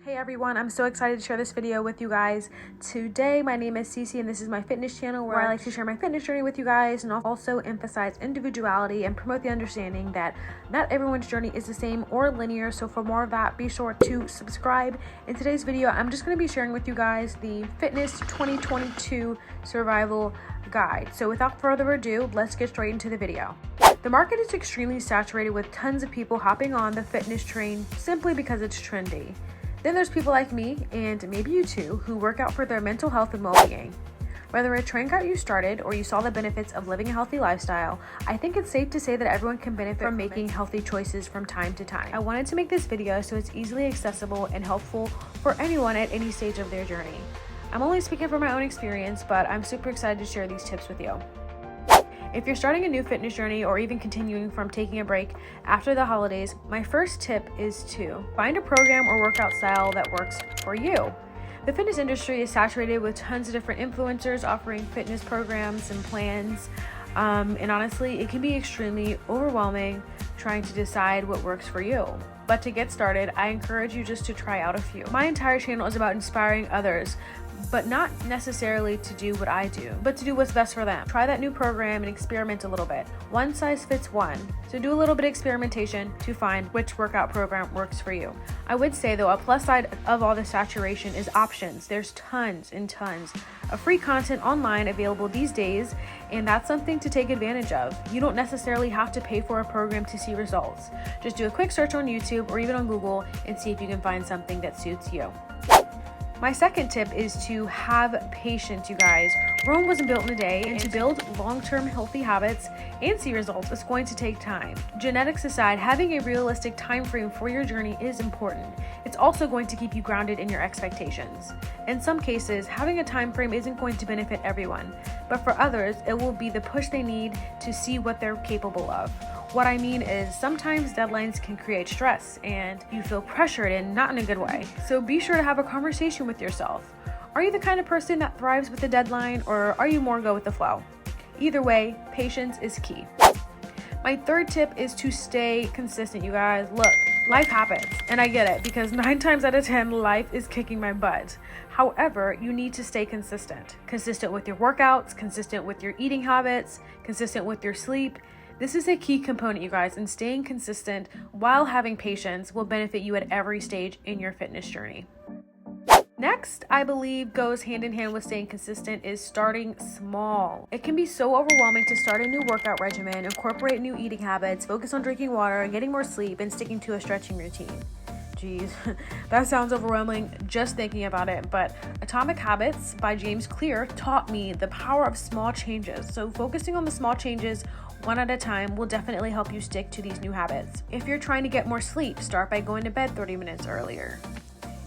Hey everyone, I'm so excited to share this video with you guys. Today, my name is Cece and this is my fitness channel where I like to share my fitness journey with you guys and also emphasize individuality and promote the understanding that not everyone's journey is the same or linear. So for more of that, be sure to subscribe. In today's video, I'm just going to be sharing with you guys the Fitness 2022 Survival Guide. So without further ado, let's get straight into the video. The market is extremely saturated with tons of people hopping on the fitness train simply because it's trendy. Then there's people like me, and maybe you too, who work out for their mental health and well-being. Whether a train got you started or you saw the benefits of living a healthy lifestyle, I think it's safe to say that everyone can benefit from making healthy choices from time to time. I wanted to make this video so it's easily accessible and helpful for anyone at any stage of their journey. I'm only speaking from my own experience, but I'm super excited to share these tips with you. If you're starting a new fitness journey or even continuing from taking a break after the holidays, my first tip is to find a program or workout style that works for you. The fitness industry is saturated with tons of different influencers offering fitness programs and plans, and honestly, it can be extremely overwhelming trying to decide what works for you. But to get started, I encourage you just to try out a few. My entire channel is about inspiring others, but not necessarily to do what I do, but to do what's best for them. Try that new program and experiment a little bit. One size fits one. So do a little bit of experimentation to find which workout program works for you. I would say though, a plus side of all the saturation is options. There's tons and tons of free content online available these days, and that's something to take advantage of. You don't necessarily have to pay for a program to see results. Just do a quick search on YouTube or even on Google and see if you can find something that suits you. My second tip is to have patience, you guys. Rome wasn't built in a day, and to build long-term healthy habits and see results is going to take time. Genetics aside, having a realistic time frame for your journey is important. It's also going to keep you grounded in your expectations. In some cases, having a time frame isn't going to benefit everyone, but for others, it will be the push they need to see what they're capable of. What I mean is sometimes deadlines can create stress and you feel pressured and not in a good way. So be sure to have a conversation with yourself. Are you the kind of person that thrives with the deadline, or are you more go with the flow? Either way, patience is key. My third tip is to stay consistent, you guys. Look, life happens, and I get it because 9 times out of 10, life is kicking my butt. However, you need to stay consistent. Consistent with your workouts, consistent with your eating habits, consistent with your sleep. This is a key component, you guys, and staying consistent while having patience will benefit you at every stage in your fitness journey. Next, I believe goes hand in hand with staying consistent is starting small. It can be so overwhelming to start a new workout regimen, incorporate new eating habits, focus on drinking water and getting more sleep and sticking to a stretching routine. Jeez, that sounds overwhelming just thinking about it, but Atomic Habits by James Clear taught me the power of small changes. So focusing on the small changes one at a time will definitely help you stick to these new habits. If you're trying to get more sleep, start by going to bed 30 minutes earlier.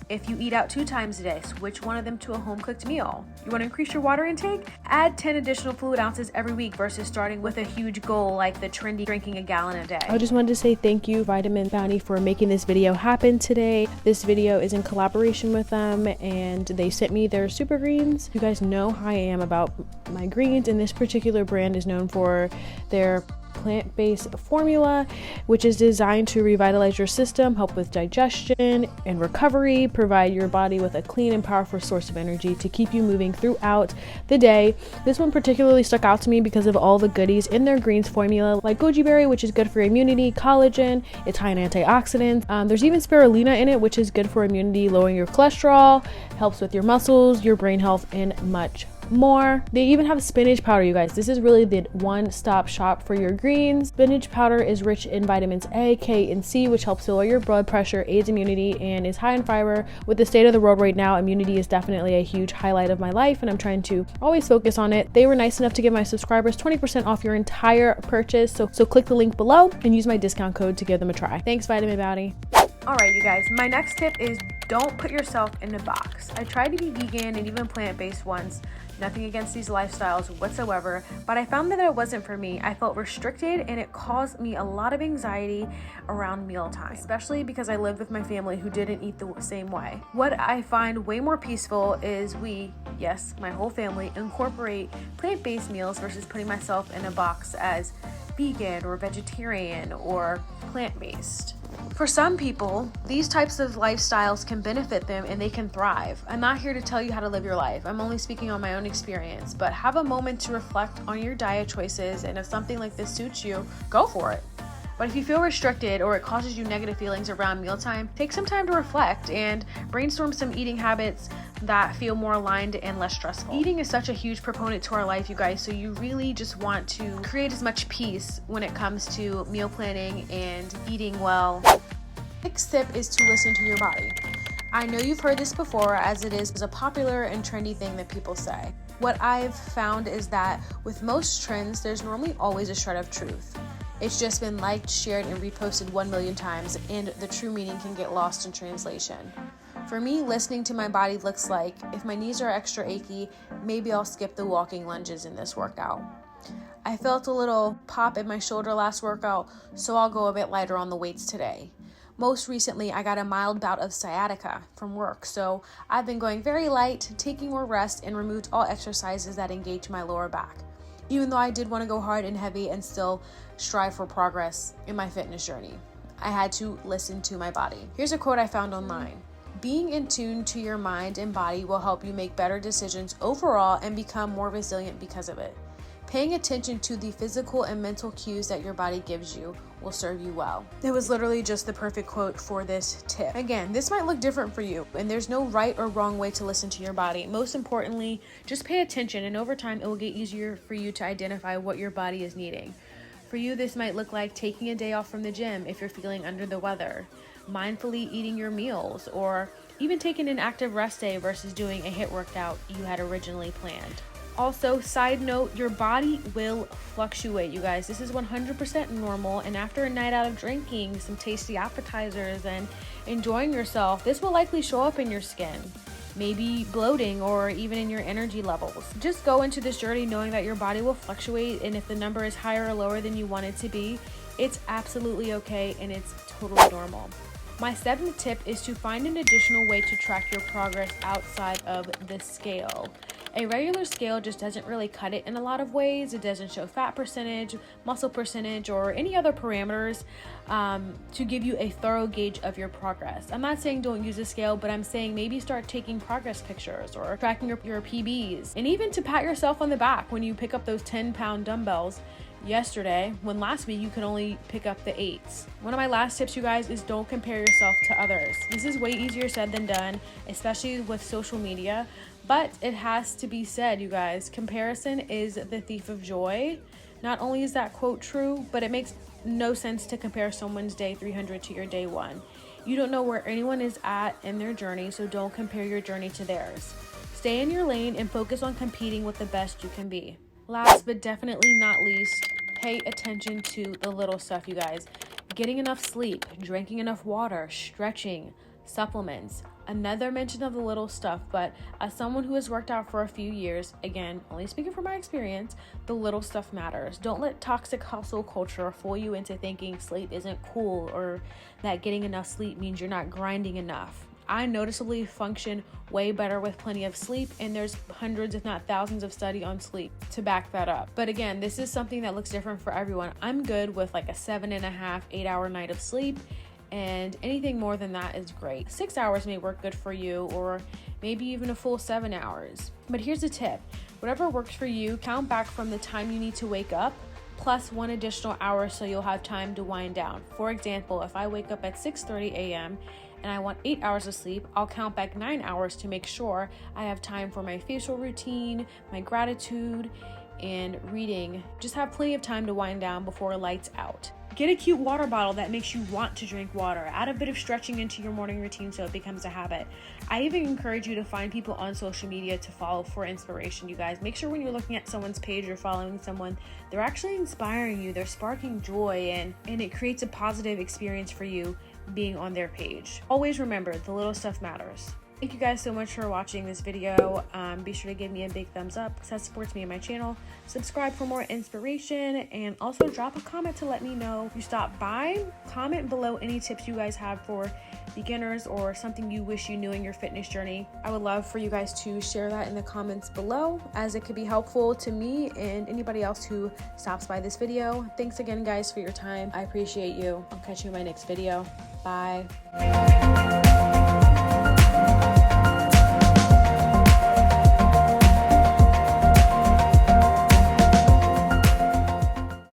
If you eat out 2 times a day, switch one of them to a home-cooked meal. You want to increase your water intake? Add 10 additional fluid ounces every week versus starting with a huge goal like the trendy drinking a gallon a day. I just wanted to say thank you, Vitamin Bounty, for making this video happen today. This video is in collaboration with them, and they sent me their super greens. You guys know how I am about my greens, and this particular brand is known for their plant-based formula, which is designed to revitalize your system, help with digestion and recovery, provide your body with a clean and powerful source of energy to keep you moving throughout the day. This one particularly stuck out to me because of all the goodies in their greens formula, like goji berry, which is good for immunity, collagen, it's high in antioxidants. There's even spirulina in it, which is good for immunity, lowering your cholesterol, helps with your muscles, your brain health, and much more. They even have spinach powder, you guys. This is really the one-stop shop for your greens. Spinach powder is rich in vitamins A, K, and C, which helps lower your blood pressure, aids immunity, and is high in fiber. With the state of the world right now, immunity is definitely a huge highlight of my life, and I'm trying to always focus on it. They were nice enough to give my subscribers 20% off your entire purchase, so click the link below and use my discount code to give them a try. Thanks, Vitamin Bounty. Alright, you guys, my next tip is don't put yourself in a box. I tried to be vegan and even plant-based once. Nothing against these lifestyles whatsoever, but I found that it wasn't for me. I felt restricted and it caused me a lot of anxiety around mealtime, especially because I lived with my family who didn't eat the same way. What I find way more peaceful is yes, my whole family, incorporate plant-based meals versus putting myself in a box as vegan or vegetarian or plant-based. For some people, these types of lifestyles can benefit them and they can thrive. I'm not here to tell you how to live your life. I'm only speaking on my own experience, but have a moment to reflect on your diet choices, and if something like this suits you, go for it. But if you feel restricted or it causes you negative feelings around mealtime, take some time to reflect and brainstorm some eating habits that feel more aligned and less stressful. Eating is such a huge proponent to our life, you guys, so you really just want to create as much peace when it comes to meal planning and eating well. Next tip is to listen to your body. I know you've heard this before, as it is a popular and trendy thing that people say. What I've found is that with most trends, there's normally always a shred of truth. It's just been liked, shared, and reposted 1 million times, and the true meaning can get lost in translation. For me, listening to my body looks like, if my knees are extra achy, maybe I'll skip the walking lunges in this workout. I felt a little pop in my shoulder last workout, so I'll go a bit lighter on the weights today. Most recently, I got a mild bout of sciatica from work, so I've been going very light, taking more rest, and removed all exercises that engage my lower back. Even though I did want to go hard and heavy and still strive for progress in my fitness journey, I had to listen to my body. Here's a quote I found online. Being in tune to your mind and body will help you make better decisions overall and become more resilient because of it. Paying attention to the physical and mental cues that your body gives you will serve you well. It was literally just the perfect quote for this tip. Again, this might look different for you, and there's no right or wrong way to listen to your body. Most importantly, just pay attention, and over time, it will get easier for you to identify what your body is needing. For you, this might look like taking a day off from the gym if you're feeling under the weather, mindfully eating your meals, or even taking an active rest day versus doing a HIIT workout you had originally planned. Also, side note, your body will fluctuate, you guys. This is 100% normal, and after a night out of drinking, some tasty appetizers, and enjoying yourself, this will likely show up in your skin, maybe bloating or even in your energy levels. Just go into this journey knowing that your body will fluctuate, and if the number is higher or lower than you want it to be, it's absolutely okay and it's totally normal. My 7th tip is to find an additional way to track your progress outside of the scale. A regular scale just doesn't really cut it in a lot of ways. It doesn't show fat percentage, muscle percentage, or any other parameters to give you a thorough gauge of your progress. I'm not saying don't use a scale, but I'm saying maybe start taking progress pictures or tracking your PBs, and even to pat yourself on the back when you pick up those 10-pound dumbbells yesterday, when last week you could only pick up the 8s. One of my last tips, you guys, is don't compare yourself to others. This is way easier said than done, especially with social media, but it has to be said, you guys. Comparison is the thief of joy. Not only is that quote true, but it makes no sense to compare someone's day 300 to your day 1. You don't know where anyone is at in their journey, so don't compare your journey to theirs. Stay in your lane and focus on competing with the best you can be. Last but definitely not least, pay attention to the little stuff, you guys. Getting enough sleep, drinking enough water, stretching, supplements. Another mention of the little stuff, but as someone who has worked out for a few years, again, only speaking from my experience, the little stuff matters. Don't let toxic hustle culture fool you into thinking sleep isn't cool or that getting enough sleep means you're not grinding enough. I noticeably function way better with plenty of sleep, and there's hundreds if not thousands of study on sleep to back that up. But again, this is something that looks different for everyone. I'm good with like a 7.5, 8-hour night of sleep, and anything more than that is great. 6 hours may work good for you, or maybe even a full 7 hours. But here's a tip. Whatever works for you, count back from the time you need to wake up plus 1 additional hour so you'll have time to wind down. For example, if I wake up at 6:30 a.m. and I want 8 hours of sleep, I'll count back 9 hours to make sure I have time for my facial routine, my gratitude, and reading. Just have plenty of time to wind down before lights out. Get a cute water bottle that makes you want to drink water. Add a bit of stretching into your morning routine so it becomes a habit. I even encourage you to find people on social media to follow for inspiration, you guys. Make sure when you're looking at someone's page or following someone, they're actually inspiring you, they're sparking joy, and it creates a positive experience for you being on their page. Always remember, the little stuff matters. Thank you guys so much for watching this video. Be sure to give me a big thumbs up because that supports me and my channel. Subscribe for more inspiration, and also drop a comment to let me know you stopped by. Comment below any tips you guys have for beginners or something you wish you knew in your fitness journey. I would love for you guys to share that in the comments below, as it could be helpful to me and anybody else who stops by this video. Thanks again, guys, for your time. I appreciate you. I'll catch you in my next video. Bye.